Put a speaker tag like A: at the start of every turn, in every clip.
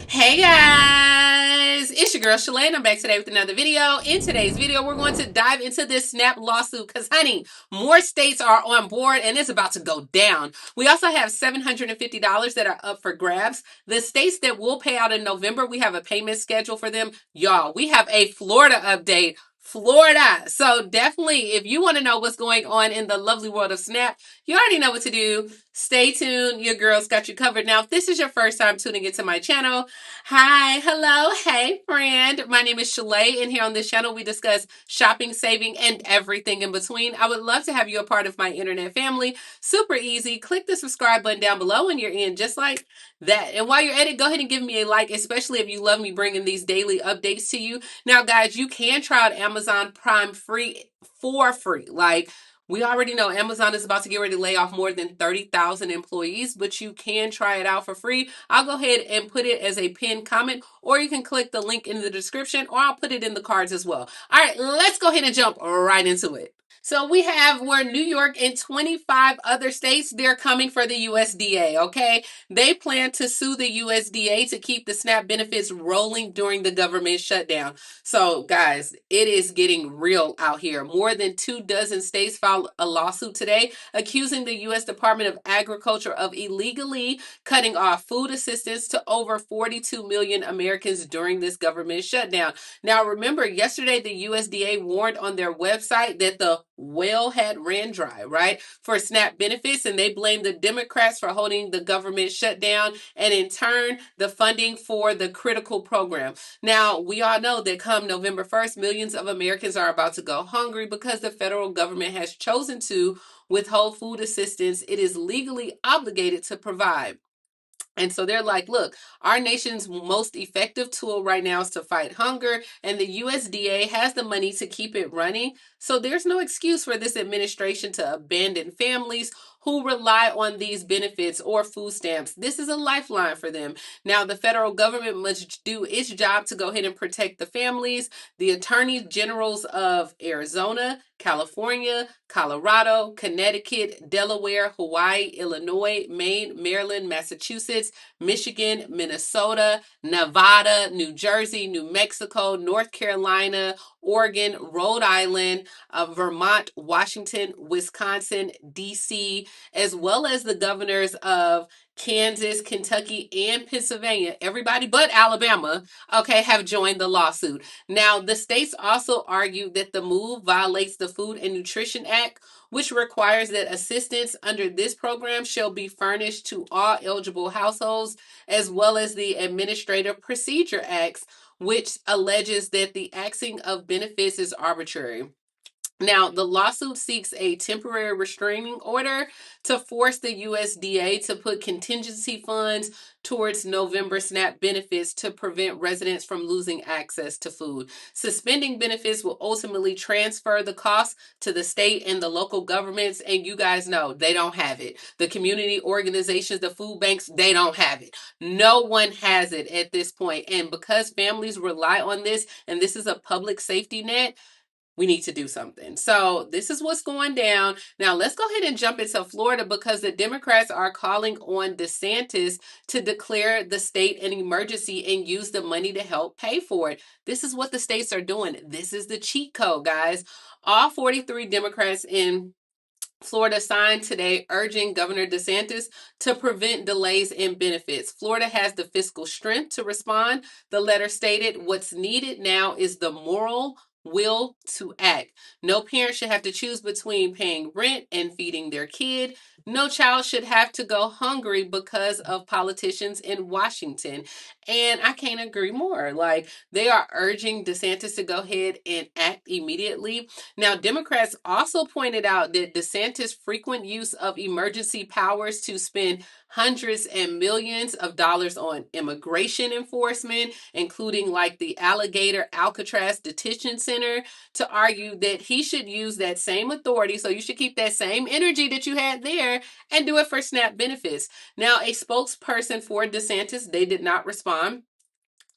A: Hey guys, it's your girl Shalae and I'm back today with another video. In today's video, we're going to dive into this SNAP lawsuit because, honey, more states are on board and it's about to go down. We also have $750 that are up for grabs. The states that will pay out in November, we have a payment schedule for them. Y'all, we have a Florida update. Florida. So definitely, if you want to know what's going on in the lovely world of SNAP, you already know what to do. Stay tuned. Your girl's got you covered. Now, if this is your first time tuning into my channel, hi, hello, hey, friend. My name is Shalae, and here on this channel, we discuss shopping, saving, and everything in between. I would love to have you a part of my internet family. Super easy. Click the subscribe button down below, and you're in just like that. And while you're at it, go ahead and give me a like, especially if you love me bringing these daily updates to you. Now, guys, you can try out Amazon Prime free for free. Like, we already know Amazon is about to get ready to lay off more than 30,000 employees, but you can try it out for free. I'll go ahead and put it as a pinned comment, or you can click the link in the description, or I'll put it in the cards as well. All right, let's go ahead and jump right into it. So we have where New York and 25 other states, they're coming for the USDA, okay? They plan to sue the USDA to keep the SNAP benefits rolling during the government shutdown. So, guys, it is getting real out here. More than 24 states filed a lawsuit today accusing the U.S. Department of Agriculture of illegally cutting off food assistance to over 42 million Americans during this government shutdown. Now, remember, yesterday the USDA warned on their website that the well had ran dry, right, for SNAP benefits, and they blamed the Democrats for holding the government shutdown and, in turn, the funding for the critical program. Now, we all know that come November 1st, millions of Americans are about to go hungry because the federal government has chosen to withhold food assistance it is legally obligated to provide. And so they're like, look, our nation's most effective tool right now is to fight hunger, and the USDA has the money to keep it running. So there's no excuse for this administration to abandon families who rely on these benefits or food stamps. This is a lifeline for them. Now, the federal government must do its job to go ahead and protect the families. The attorney generals of Arizona, California, Colorado, Connecticut, Delaware, Hawaii, Illinois, Maine, Maryland, Massachusetts, Michigan, Minnesota, Nevada, New Jersey, New Mexico, North Carolina, Oregon, Rhode Island, Vermont, Washington, Wisconsin, D.C., as well as the governors of Kansas, Kentucky, and Pennsylvania, everybody but Alabama, okay, have joined the lawsuit. Now, the states also argue that the move violates the Food and Nutrition Act, which requires that assistance under this program shall be furnished to all eligible households, as well as the Administrative Procedure Acts, which alleges that the axing of benefits is arbitrary. Now, the lawsuit seeks a temporary restraining order to force the USDA to put contingency funds towards November SNAP benefits to prevent residents from losing access to food. Suspending benefits will ultimately transfer the cost to the state and the local governments, and you guys know they don't have it. The community organizations, the food banks, they don't have it. No one has it at this point. And because families rely on this, and this is a public safety net, we need to do something. So this is what's going down. Now let's go ahead and jump into Florida because the Democrats are calling on DeSantis to declare the state an emergency and use the money to help pay for it. This is what the states are doing. This is the cheat code, guys. All 43 Democrats in Florida signed today urging Governor DeSantis to prevent delays in benefits. Florida has the fiscal strength to respond. The letter stated, what's needed now is the moral will to act. No parent should have to choose between paying rent and feeding their kid. No child should have to go hungry because of politicians in Washington. And I can't agree more. Like, they are urging DeSantis to go ahead and act immediately. Now, Democrats also pointed out that DeSantis' frequent use of emergency powers to spend hundreds and millions of dollars on immigration enforcement, including like the Alligator Alcatraz Detention Center, to argue that he should use that same authority. So you should keep that same energy that you had there and do it for SNAP benefits. Now, a spokesperson for DeSantis, they did not respond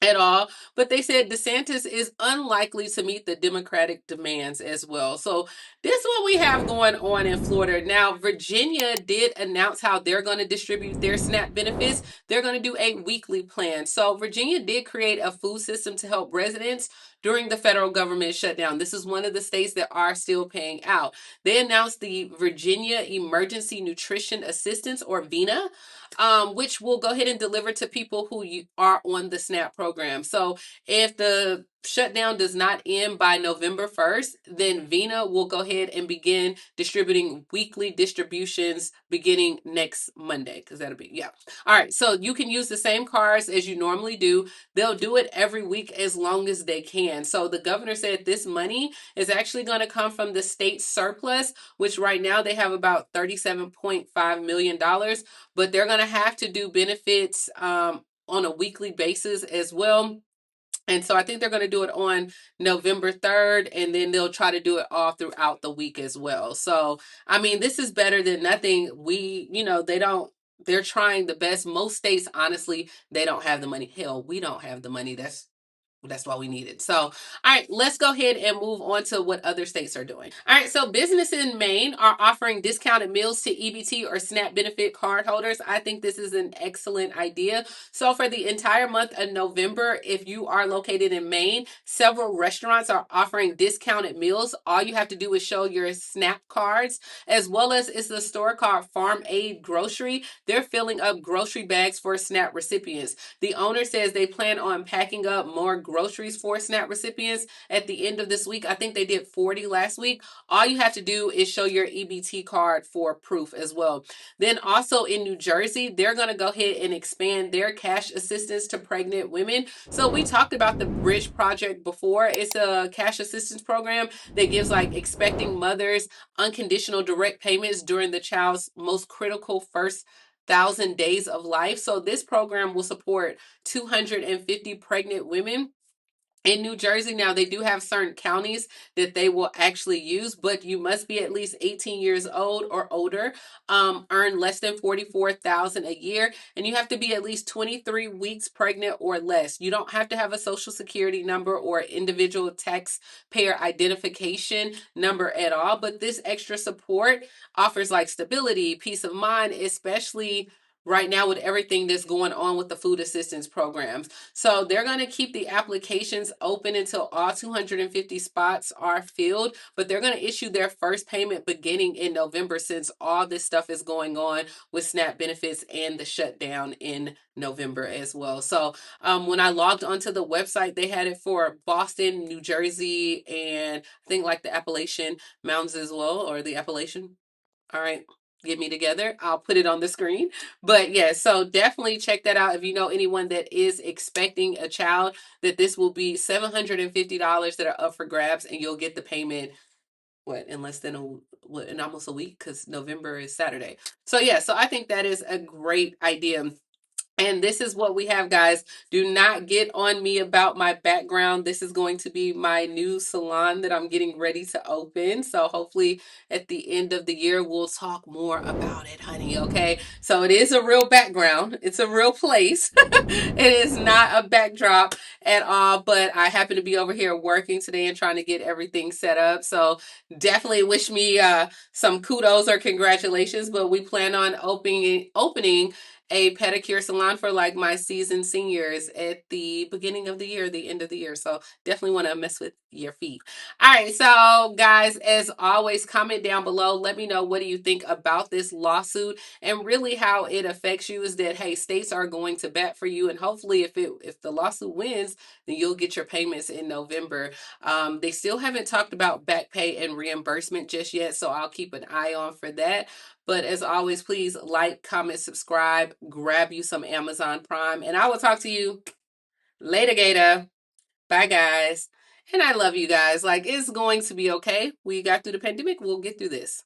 A: at all, but they said DeSantis is unlikely to meet the Democratic demands as well. So this is what we have going on in Florida. Now, Virginia did announce how they're going to distribute their SNAP benefits. They're going to do a weekly plan. So, Virginia did create a food system to help residents during the federal government shutdown. This is one of the states that are still paying out. They announced the Virginia Emergency Nutrition Assistance, or VINA, which will go ahead and deliver to people who are on the SNAP program. So if the shutdown does not end by November 1st, then VINA will go ahead and begin distributing weekly distributions beginning next Monday, because that'll be, yeah. All right, so you can use the same cards as you normally do. They'll do it every week as long as they can. So the governor said this money is actually going to come from the state surplus, which right now they have about $37.5 million, but they're going to have to do benefits on a weekly basis as well. And so I think they're going to do it on November 3rd, and then they'll try to do it all throughout the week as well. So, I mean, this is better than nothing. They're trying the best. Most states, honestly, they don't have the money. Hell, we don't have the money. That's why we need it. So, all right, let's go ahead and move on to what other states are doing. All right, so businesses in Maine are offering discounted meals to EBT or SNAP benefit card holders. I think this is an excellent idea. So, for the entire month of November, if you are located in Maine, several restaurants are offering discounted meals. All you have to do is show your SNAP cards, as well as it's the store called Farm Aid Grocery. They're filling up grocery bags for SNAP recipients. The owner says they plan on packing up more groceries for SNAP recipients at the end of this week. I think they did 40 last week. All you have to do is show your EBT card for proof as well. Then also in New Jersey, they're going to go ahead and expand their cash assistance to pregnant women. So we talked about the Bridge Project before. It's a cash assistance program that gives like expecting mothers unconditional direct payments during the child's most critical first 1,000 days of life. So this program will support 250 pregnant women in New Jersey. Now, they do have certain counties that they will actually use, but you must be at least 18 years old or older, earn less than 44,000 a year, and you have to be at least 23 weeks pregnant or less. You don't have to have a social security number or individual taxpayer identification number at all, but this extra support offers like stability, peace of mind, especially right now with everything that's going on with the food assistance programs. So they're going to keep the applications open until all 250 spots are filled, but they're going to issue their first payment beginning in November, since all this stuff is going on with SNAP benefits and the shutdown in November as well. So when I logged onto the website, they had it for Boston, New Jersey, and I think like the Appalachian Mountains as well, or the Appalachian. All right, get me together. I'll put it on the screen. But yeah, so definitely check that out if you know anyone that is expecting a child, that this will be $750 that are up for grabs, and you'll get the payment in less than in almost a week, because November is Saturday. So yeah, so I think that is a great idea. And this is what we have, guys. Do not get on me about my background. This is going to be my new salon that I'm getting ready to open. So hopefully at the end of the year, we'll talk more about it, honey. Okay. So it is a real background. It's a real place. It is not a backdrop at all, but I happen to be over here working today and trying to get everything set up. So definitely wish me some kudos or congratulations, but we plan on opening a pedicure salon for like my seasoned seniors at the beginning of the year, the end of the year. So definitely want to mess with your feet. All right. So guys, as always, comment down below. Let me know, what do you think about this lawsuit, and really how it affects you. Is that, hey, states are going to bat for you, and hopefully if the lawsuit wins, then you'll get your payments in November. They still haven't talked about back pay and reimbursement just yet, so I'll keep an eye on for that. But as always, please like, comment, subscribe, grab you some Amazon Prime, and I will talk to you later, Gator. Bye, guys. And I love you guys. Like, it's going to be okay. We got through the pandemic. We'll get through this.